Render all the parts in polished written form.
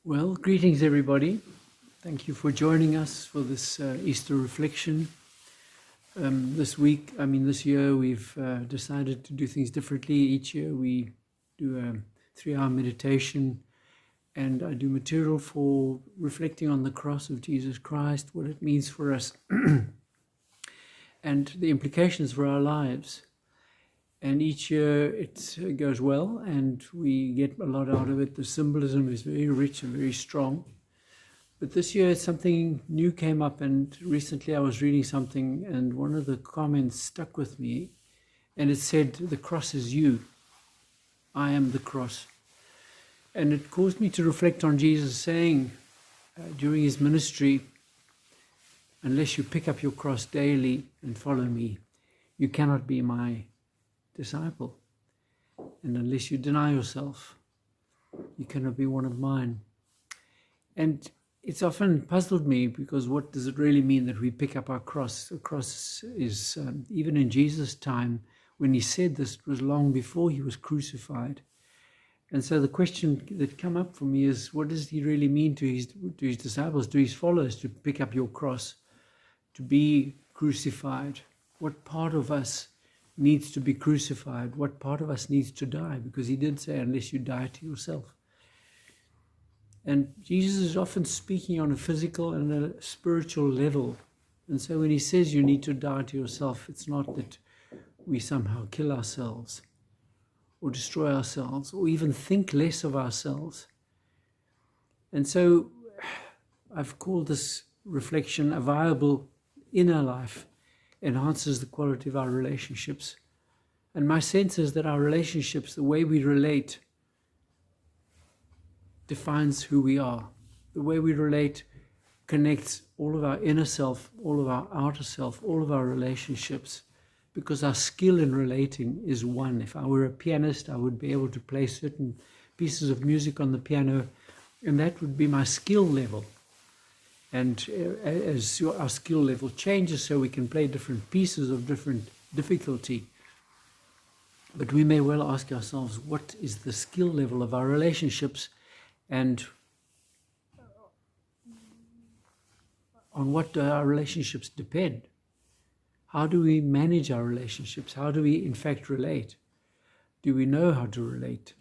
Well, greetings everybody. Thank you for joining us for this Easter reflection. This year, we've decided to do things differently. Each year we do a 3-hour meditation, and I do material for reflecting on the cross of Jesus Christ, what it means for us, and the implications for our lives. And each year it goes well, and we get a lot out of it. The symbolism is very rich and very strong. But this year something new came up, and recently I was reading something, and one of the comments stuck with me, and it said, "The cross is you. I am the cross." And it caused me to reflect on Jesus saying during his ministry, "Unless you pick up your cross daily and follow me, you cannot be my disciple. And unless you deny yourself, you cannot be one of mine." And it's often puzzled me, because what does it really mean that we pick up our cross? The cross is, even in Jesus' time, when he said this, it was long before he was crucified. And so the question that come up for me is, what does he really mean to his disciples, to his followers, to pick up your cross, to be crucified? What part of us needs to be crucified? What part of us needs to die? Because he did say, unless you die to yourself. And Jesus is often speaking on a physical and a spiritual level. And so when he says you need to die to yourself, it's not that we somehow kill ourselves or destroy ourselves or even think less of ourselves. And so I've called this reflection, "A viable inner life enhances the quality of our relationships." And my sense is that our relationships, the way we relate, defines who we are. The way we relate connects all of our inner self, all of our outer self, all of our relationships, because our skill in relating is one. If I were a pianist, I would be able to play certain pieces of music on the piano, and that would be my skill level. And as our skill level changes, so we can play different pieces of different difficulty. But we may well ask ourselves, what is the skill level of our relationships, and on what do our relationships depend? How do we manage our relationships? How do we in fact relate? Do we know how to relate?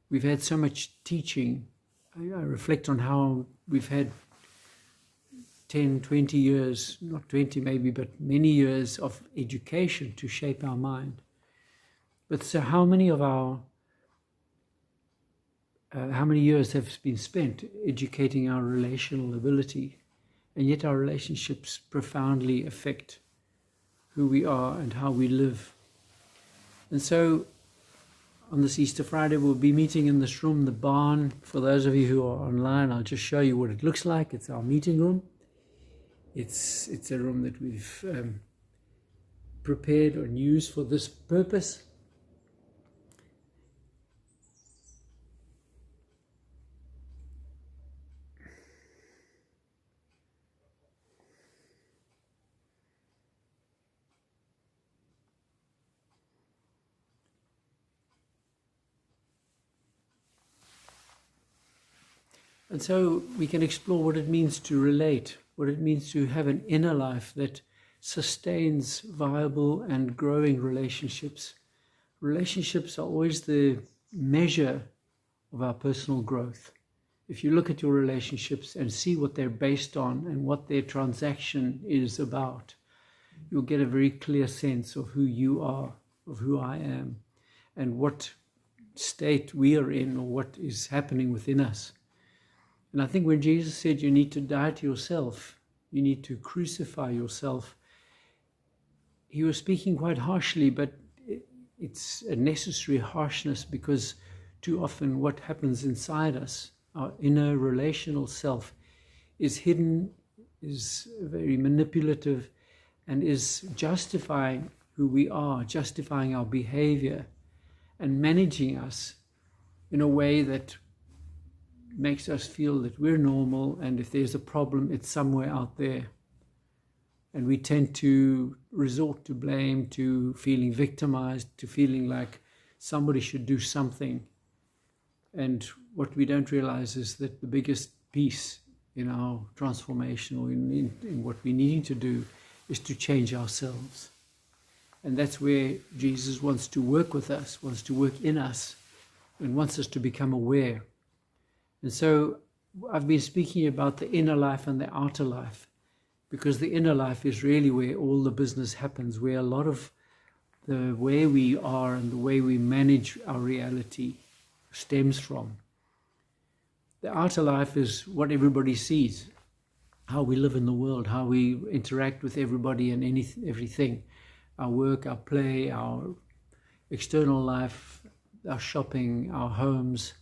We've had so much teaching. I reflect on how we've had 10, 20 years, not 20 maybe, but many years of education to shape our mind. But so how many years have been spent educating our relational ability, and yet our relationships profoundly affect who we are and how we live. And so on this Easter Friday, we'll be meeting in this room, the barn. For those of you who are online, I'll just show you what it looks like. It's our meeting room. It's a room that we've prepared and used for this purpose. And so we can explore what it means to relate, what it means to have an inner life that sustains viable and growing relationships. Relationships are always the measure of our personal growth. If you look at your relationships and see what they're based on and what their transaction is about, you'll get a very clear sense of who you are, of who I am, and what state we are in, or what is happening within us. And I think when Jesus said you need to die to yourself, you need to crucify yourself, he was speaking quite harshly, but it's a necessary harshness, because too often what happens inside us, our inner relational self, is hidden, is very manipulative, and is justifying who we are, justifying our behavior, and managing us in a way that makes us feel that we're normal, and if there's a problem, it's somewhere out there. And we tend to resort to blame, to feeling victimized, to feeling like somebody should do something. And what we don't realize is that the biggest piece in our transformation, or in what we're needing to do, is to change ourselves. And that's where Jesus wants to work with us, wants to work in us, and wants us to become aware. And so I've been speaking about the inner life and the outer life, because the inner life is really where all the business happens, where a lot of the way we are and the way we manage our reality stems from. The outer life is what everybody sees, how we live in the world, how we interact with everybody and everything, our work, our play, our external life, our shopping, our homes,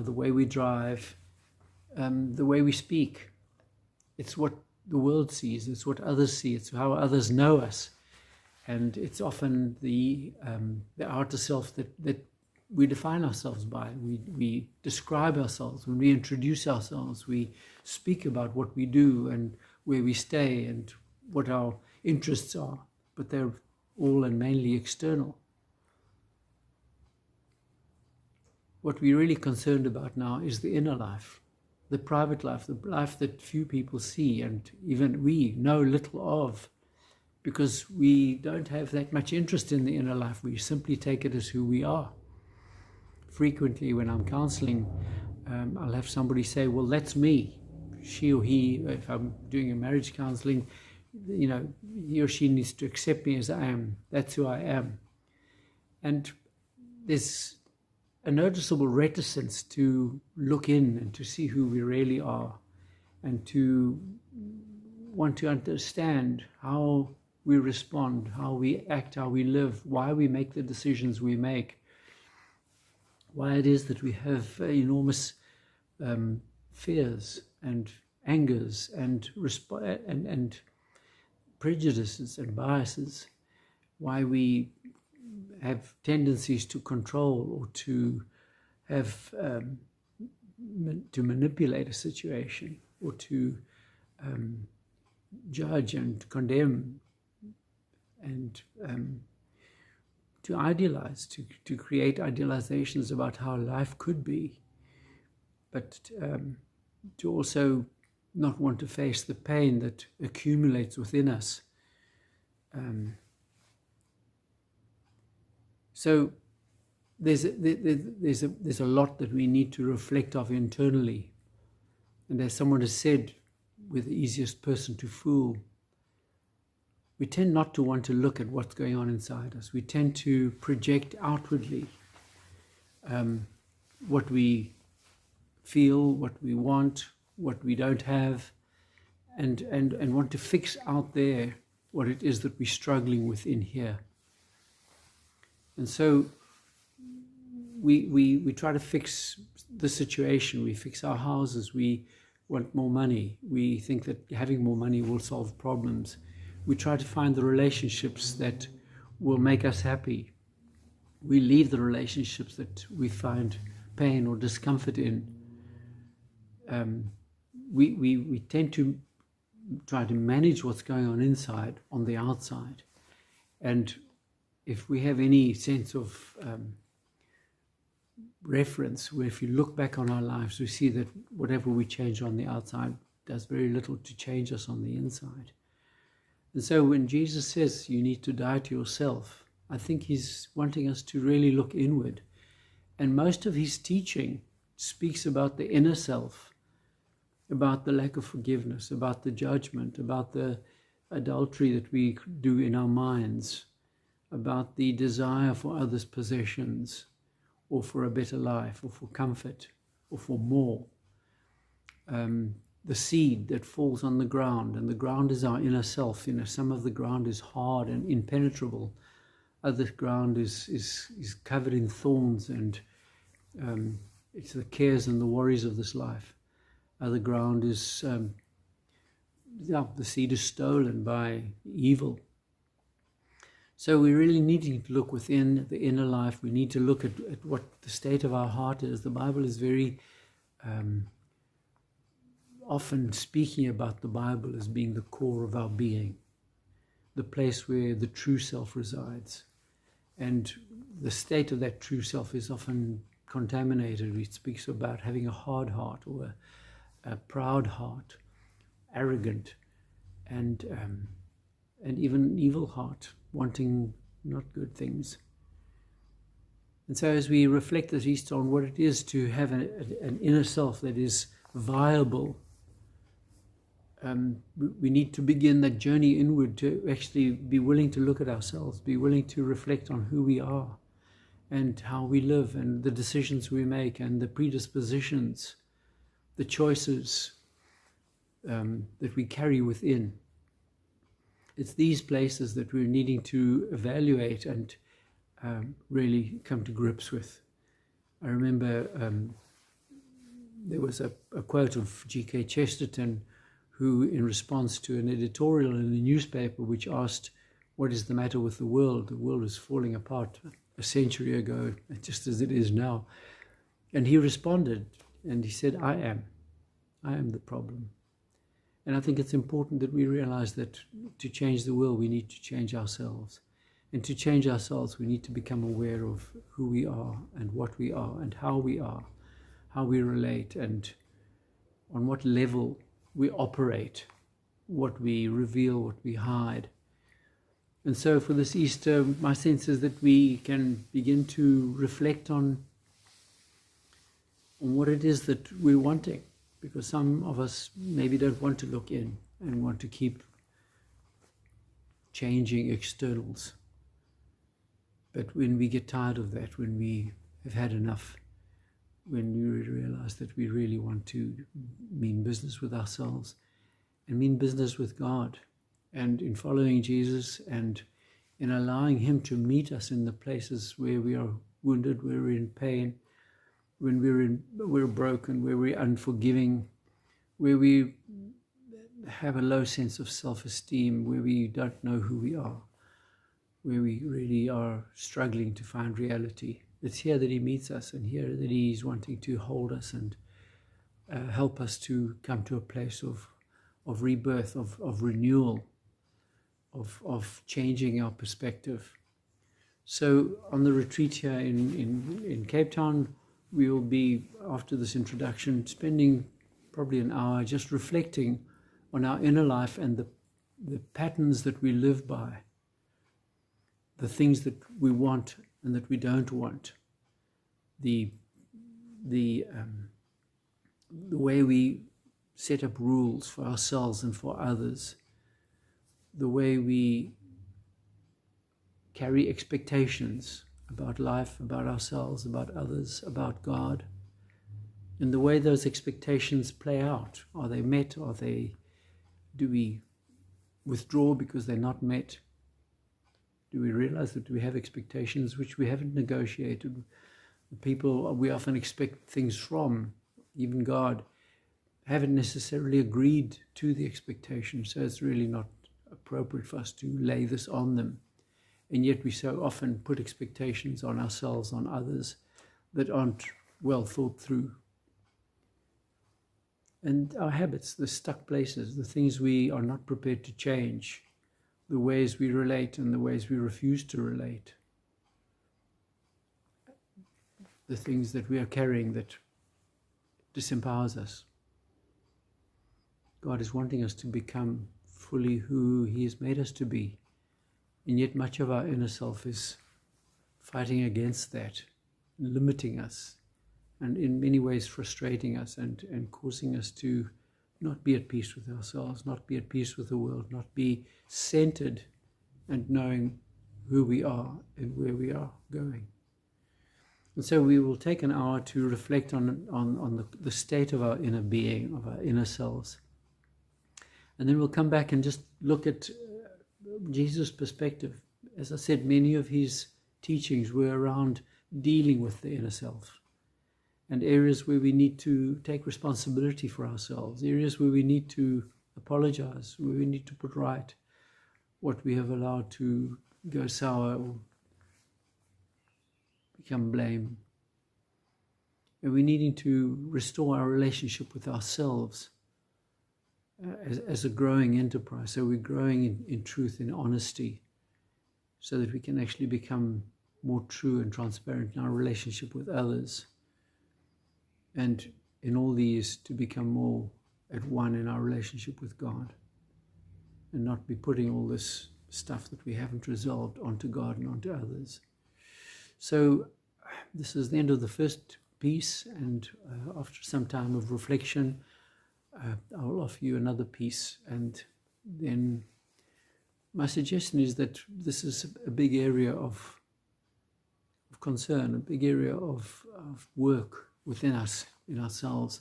the way we drive, the way we speak. It's what the world sees, it's what others see, it's how others know us. And it's often the outer self that we define ourselves by. We describe ourselves. When we introduce ourselves, we speak about what we do and where we stay and what our interests are. But they're all and mainly external. What we're really concerned about now is the inner life, the private life, the life that few people see and even we know little of, because we don't have that much interest in the inner life. We simply take it as who we are. Frequently when I'm counseling, I'll have somebody say, well, that's me. She or he, if I'm doing a marriage counseling, you know, he or she needs to accept me as I am. That's who I am. And there's a noticeable reticence to look in and to see who we really are, and to want to understand how we respond, how we act, how we live, why we make the decisions we make, why it is that we have enormous fears and angers and prejudices and biases, why we have tendencies to control or to have to manipulate a situation, or to judge and condemn, and to idealize, to create idealizations about how life could be, but to also not want to face the pain that accumulates within us. So there's a lot that we need to reflect of internally. And as someone has said, we're the easiest person to fool. We tend not to want to look at what's going on inside us. We tend to project outwardly what we feel, what we want, what we don't have, and want to fix out there what it is that we're struggling with in here. And so we try to fix the situation. We fix our houses. We want more money. We think that having more money will solve problems. We try to find the relationships that will make us happy. We leave the relationships that we find pain or discomfort in. We tend to try to manage what's going on inside on the outside. And if we have any sense of reference, where if you look back on our lives, we see that whatever we change on the outside does very little to change us on the inside. And so when Jesus says you need to die to yourself, I think he's wanting us to really look inward. And most of his teaching speaks about the inner self, about the lack of forgiveness, about the judgment, about the adultery that we do in our minds, about the desire for others' possessions, or for a better life, or for comfort, or for more. The seed that falls on the ground, and the ground is our inner self. You know, some of the ground is hard and impenetrable. Other ground is covered in thorns, and it's the cares and the worries of this life. Other ground is, the seed is stolen by evil. So we're really needing to look within the inner life. We need to look at what the state of our heart is. The Bible is very often speaking about the Bible as being the core of our being, the place where the true self resides. And the state of that true self is often contaminated. It speaks about having a hard heart or a proud heart, arrogant, and even an evil heart, wanting not good things. And so as we reflect this Easter on what it is to have an inner self that is viable, we need to begin that journey inward to actually be willing to look at ourselves, be willing to reflect on who we are and how we live and the decisions we make and the predispositions, the choices that we carry within. It's these places that we're needing to evaluate and really come to grips with. I remember there was a quote of G.K. Chesterton, who, in response to an editorial in the newspaper which asked, "What is the matter with the world? The world is falling apart a century ago, just as it is now." And he responded, and he said, I am the problem. And I think it's important that we realize that to change the world, we need to change ourselves. And to change ourselves, we need to become aware of who we are and what we are and how we relate, and on what level we operate, what we reveal, what we hide. And so for this Easter, my sense is that we can begin to reflect on what it is that we're wanting, because some of us maybe don't want to look in and want to keep changing externals. But when we get tired of that, when we have had enough, when we realize that we really want to mean business with ourselves and mean business with God, and in following Jesus and in allowing Him to meet us in the places where we are wounded, where we're in pain, when we're broken, where we're unforgiving, where we have a low sense of self-esteem, where we don't know who we are, where we really are struggling to find reality. It's here that He meets us, and here that He's wanting to hold us and help us to come to a place of rebirth, of renewal, of changing our perspective. So on the retreat here in Cape Town, we will be, after this introduction, spending probably an hour just reflecting on our inner life and the patterns that we live by, the things that we want and that we don't want, the way we set up rules for ourselves and for others, the way we carry expectations about life, about ourselves, about others, about God, and the way those expectations play out. Are they met? Do we withdraw because they're not met? Do we realize that we have expectations which we haven't negotiated? The people we often expect things from, even God, haven't necessarily agreed to the expectation, so it's really not appropriate for us to lay this on them. And yet we so often put expectations on ourselves, on others, that aren't well thought through. And our habits, the stuck places, the things we are not prepared to change, the ways we relate and the ways we refuse to relate, the things that we are carrying that disempowers us. God is wanting us to become fully who He has made us to be, and yet much of our inner self is fighting against that, limiting us, and in many ways frustrating us and causing us to not be at peace with ourselves, not be at peace with the world, not be centered and knowing who we are and where we are going. And so we will take an hour to reflect on the state of our inner being, of our inner selves. And then we'll come back and just look at Jesus' perspective. As I said, many of His teachings were around dealing with the inner self, and areas where we need to take responsibility for ourselves, areas where we need to apologize, where we need to put right what we have allowed to go sour or become blame. And we're needing to restore our relationship with ourselves as a growing enterprise. So we're growing in truth, in honesty, so that we can actually become more true and transparent in our relationship with others. and in all these to become more at one in our relationship with God, and not be putting all this stuff that we haven't resolved onto God and onto others. So this is the end of the first piece, and after some time of reflection, I'll offer you another piece. And then my suggestion is that this is a big area of concern, a big area of work within us, in ourselves,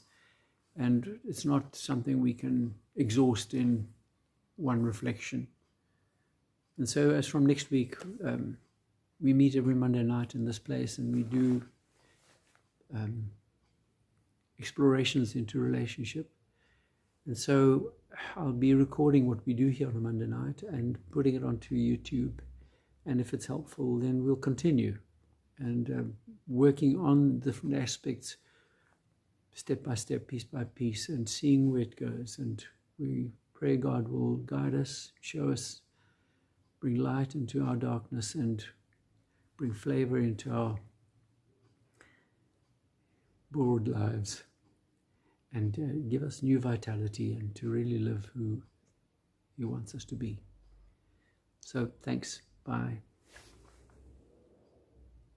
and it's not something we can exhaust in one reflection. And so as from next week, we meet every Monday night in this place, and we do explorations into relationship. And so I'll be recording what we do here on a Monday night and putting it onto YouTube. And if it's helpful, then we'll continue and working on different aspects, step by step, piece by piece, and seeing where it goes. And we pray God will guide us, show us, bring light into our darkness, and bring flavor into our bored lives, and give us new vitality and to really live who He wants us to be. So thanks. Bye.